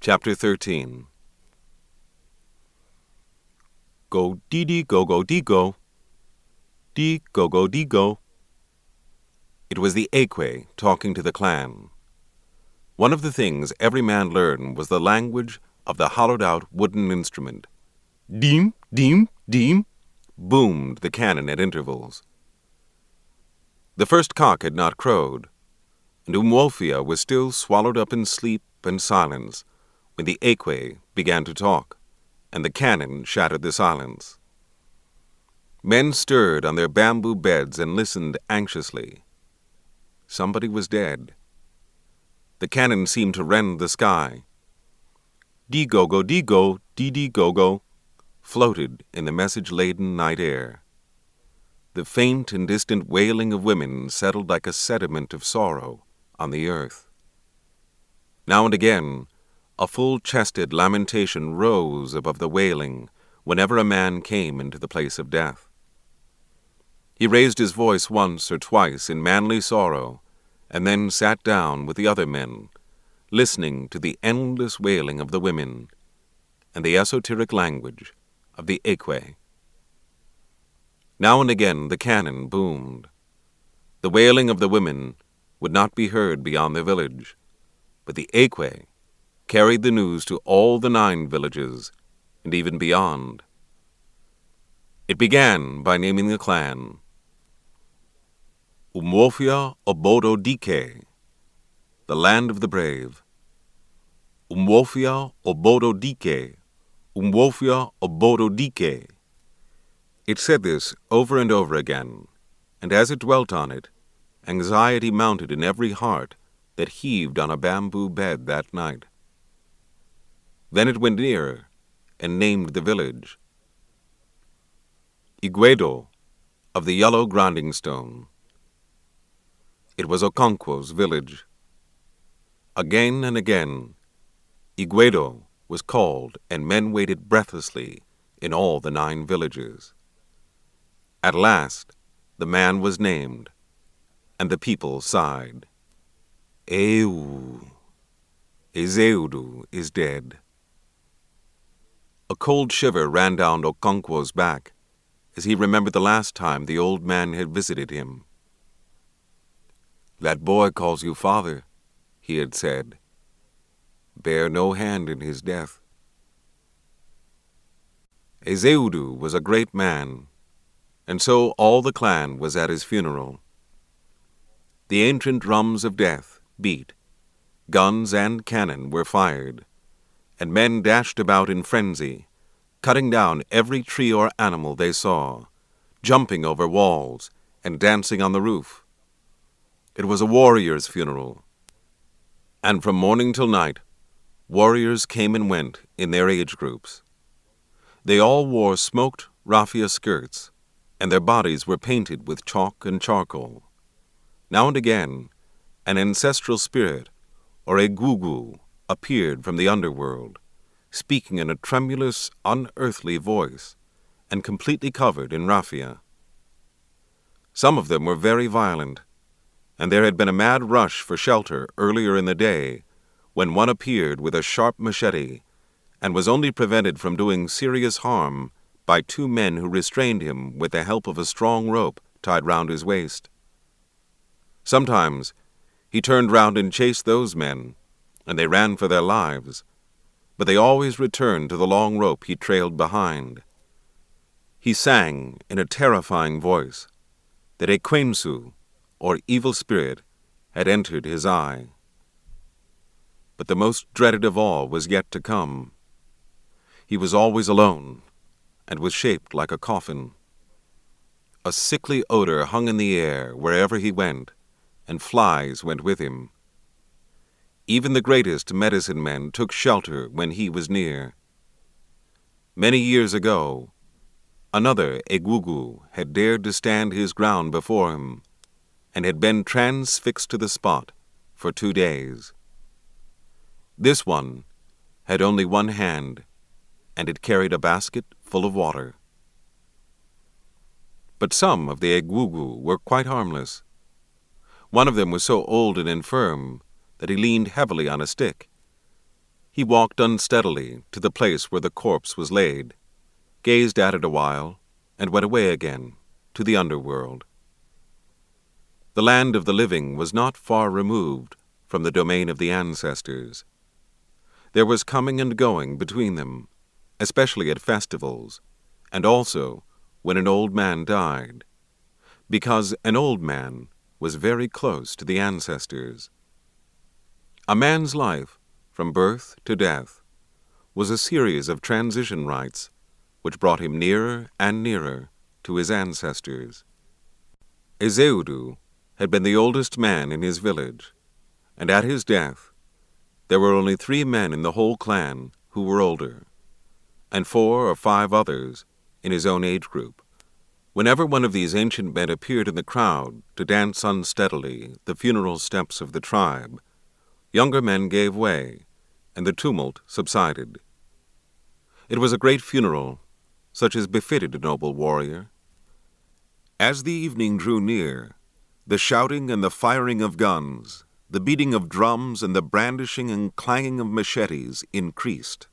Chapter 13. Go dee dee go go dee go. Dee go go dee go. It was the Aque talking to the clan. One of the things every man learned was the language of the hollowed-out wooden instrument. Deem, deem, deem, boomed the cannon at intervals. The first cock had not crowed, and Umwolfia was still swallowed up in sleep and silence when the Aque began to talk, and the cannon shattered the silence. Men stirred on their bamboo beds and listened anxiously. Somebody was dead. The cannon seemed to rend the sky. Dee-go-go, dee-go, dee-dee-go-go, floated in the message-laden night air. The faint and distant wailing of women settled like a sediment of sorrow on the earth. Now and again, a full-chested lamentation rose above the wailing whenever a man came into the place of death. He raised his voice once or twice in manly sorrow, and then sat down with the other men, listening to the endless wailing of the women and the esoteric language of the Aque. Now and again the cannon boomed. The wailing of the women would not be heard beyond the village, but the Aque carried the news to all the 9 villages, and even beyond. It began by naming the clan. Umwolfia Obodo Dike, the land of the brave. Umwolfia Obodo Dike, Umwolfia Obodo Dike. It said this over and over again, and as it dwelt on it, anxiety mounted in every heart that heaved on a bamboo bed that night. Then it went nearer and named the village. Iguedo, of the yellow grinding stone. It was Okonkwo's village. Again and again, Iguedo was called, and men waited breathlessly in all the 9 villages. At last, the man was named, and the people sighed. Ezeudu is dead. A cold shiver ran down Okonkwo's back as he remembered the last time the old man had visited him. "That boy calls you father," he had said. "Bear no hand in his death." Ezeudu was a great man, and so all the clan was at his funeral. The ancient drums of death beat, guns and cannon were fired, and men dashed about in frenzy, cutting down every tree or animal they saw, jumping over walls and dancing on the roof. It was a warrior's funeral, and from morning till night, warriors came and went in their age groups. They all wore smoked raffia skirts, and their bodies were painted with chalk and charcoal. Now and again, an ancestral spirit, or a gugu, appeared from the underworld, speaking in a tremulous, unearthly voice, and completely covered in raffia. Some of them were very violent, and there had been a mad rush for shelter earlier in the day, when one appeared with a sharp machete, and was only prevented from doing serious harm by 2 men who restrained him with the help of a strong rope tied round his waist. Sometimes he turned round and chased those men, and they ran for their lives, but they always returned to the long rope he trailed behind. He sang in a terrifying voice that a Quensu, or evil spirit, had entered his eye. But the most dreaded of all was yet to come. He was always alone, and was shaped like a coffin. A sickly odor hung in the air wherever he went, and flies went with him. Even the greatest medicine men took shelter when he was near. Many years ago, another Egugu had dared to stand his ground before him, and had been transfixed to the spot for 2 days. This one had only one hand, and it carried a basket full of water. But some of the Egugu were quite harmless. One of them was so old and infirm that he leaned heavily on a stick. He walked unsteadily to the place where the corpse was laid, gazed at it a while, and went away again to the underworld. The land of the living was not far removed from the domain of the ancestors. There was coming and going between them, especially at festivals, and also when an old man died, because an old man was very close to the ancestors. A man's life, from birth to death, was a series of transition rites which brought him nearer and nearer to his ancestors. Ezeudu had been the oldest man in his village, and at his death there were only 3 men in the whole clan who were older, and 4 or 5 others in his own age group. Whenever one of these ancient men appeared in the crowd to dance unsteadily the funeral steps of the tribe, younger men gave way, and the tumult subsided. It was a great funeral, such as befitted a noble warrior. As the evening drew near, the shouting and the firing of guns, the beating of drums and the brandishing and clanging of machetes increased.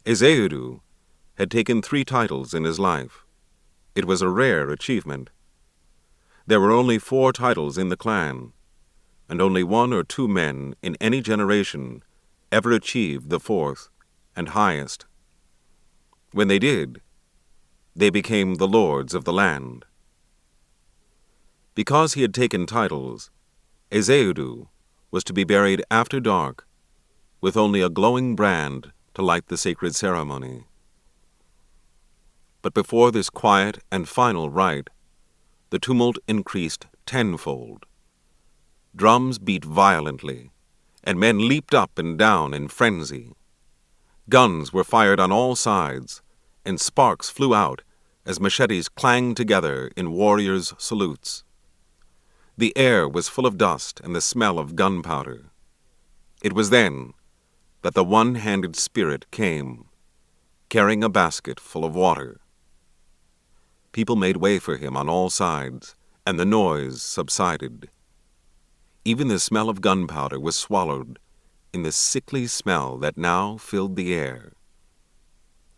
Ezeudu had taken 3 titles in his life. It was a rare achievement. There were only 4 titles in the clan, and only 1 or 2 men in any generation ever achieved the 4th and highest. When they did, they became the lords of the land. Because he had taken titles, Ezeudu was to be buried after dark, with only a glowing brand to light the sacred ceremony. But before this quiet and final rite, the tumult increased tenfold. Drums beat violently, and men leaped up and down in frenzy. Guns were fired on all sides, and sparks flew out as machetes clanged together in warriors' salutes. The air was full of dust and the smell of gunpowder. It was then that the one-handed spirit came, carrying a basket full of water. People made way for him on all sides, and the noise subsided. Even the smell of gunpowder was swallowed in the sickly smell that now filled the air.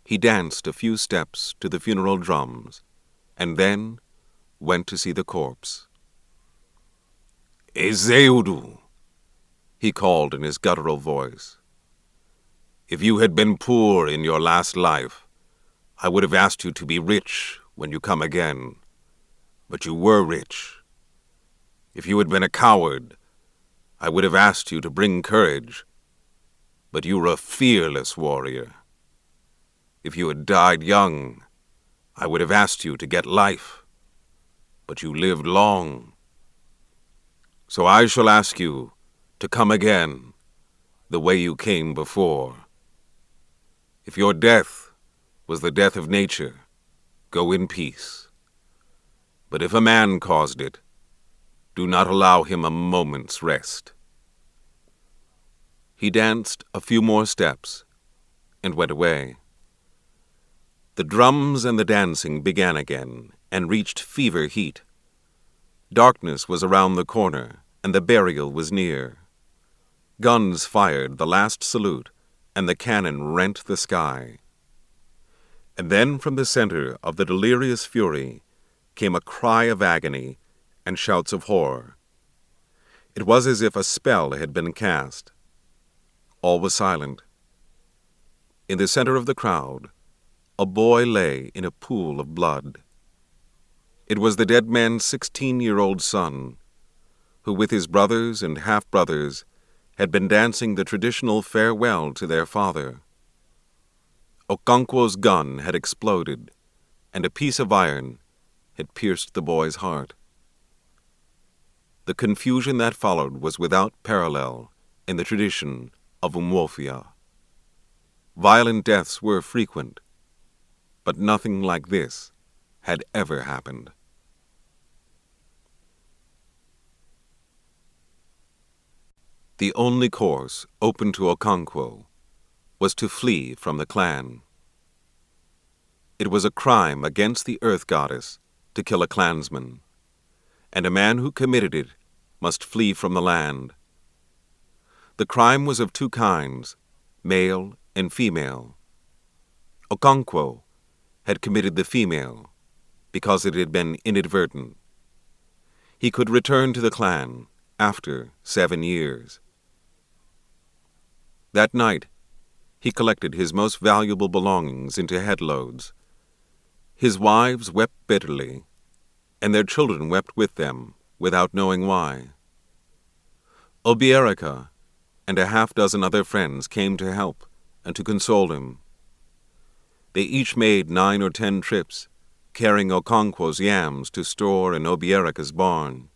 He danced a few steps to the funeral drums, and then went to see the corpse. "Ezeudu," he called in his guttural voice. "If you had been poor in your last life, I would have asked you to be rich when you come again, but you were rich. If you had been a coward, I would have asked you to bring courage, but you were a fearless warrior. If you had died young, I would have asked you to get life, but you lived long. So I shall ask you to come again the way you came before. If your death was the death of nature, go in peace. But if a man caused it, do not allow him a moment's rest." He danced a few more steps and went away. The drums and the dancing began again and reached fever heat. Darkness was around the corner, and the burial was near. Guns fired the last salute, and the cannon rent the sky. And then from the center of the delirious fury came a cry of agony and shouts of horror. It was as if a spell had been cast. All was silent. In the center of the crowd, a boy lay in a pool of blood. It was the dead man's 16-year-old son, who with his brothers and half-brothers had been dancing the traditional farewell to their father. Okonkwo's gun had exploded, and a piece of iron had pierced the boy's heart. The confusion that followed was without parallel in the tradition of Umwofia. Violent deaths were frequent, but nothing like this had ever happened. The only course open to Okonkwo was to flee from the clan. It was a crime against the earth goddess to kill a clansman, and a man who committed it must flee from the land. The crime was of 2 kinds, male and female. Okonkwo had committed the female because it had been inadvertent. He could return to the clan after 7 years. That night, he collected his most valuable belongings into headloads. His wives wept bitterly, and their children wept with them without knowing why. Obierica and a half-dozen other friends came to help and to console him. They each made 9 or 10 trips, carrying Okonkwo's yams to store in Obierica's barn.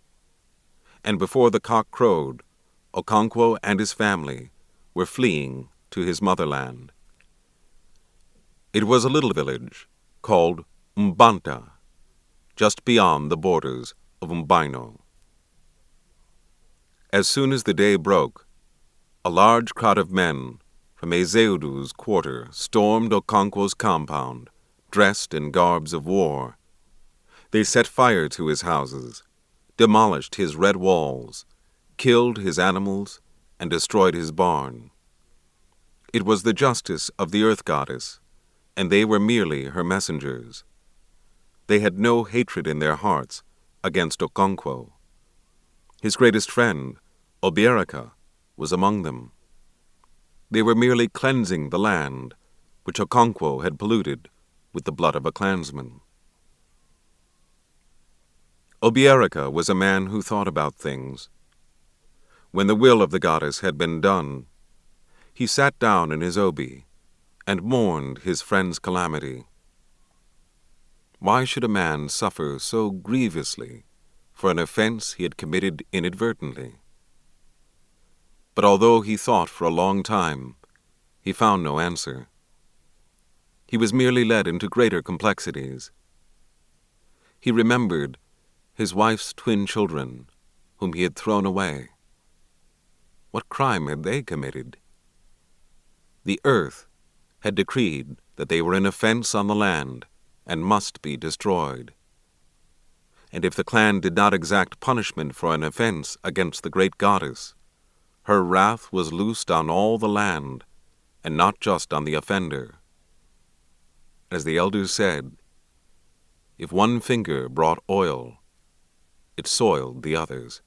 And before the cock crowed, Okonkwo and his family were fleeing to his motherland. It was a little village called Mbanta, just beyond the borders of Mbaino. As soon as the day broke, a large crowd of men from Ezeudu's quarter stormed Okonkwo's compound, dressed in garbs of war. They set fire to his houses, demolished his red walls, killed his animals, and destroyed his barn. It was the justice of the Earth Goddess, and they were merely her messengers. They had no hatred in their hearts against Okonkwo. His greatest friend, Obierica, was among them. They were merely cleansing the land, which Okonkwo had polluted with the blood of a clansman. Obierica was a man who thought about things. When the will of the goddess had been done, he sat down in his obi and mourned his friend's calamity. Why should a man suffer so grievously for an offense he had committed inadvertently? But although he thought for a long time, he found no answer. He was merely led into greater complexities. He remembered his wife's twin children, whom he had thrown away. What crime had they committed? The earth had decreed that they were an offense on the land and must be destroyed. And if the clan did not exact punishment for an offense against the great goddess, her wrath was loosed on all the land, and not just on the offender. As the elders said, if one finger brought oil, it soiled the others.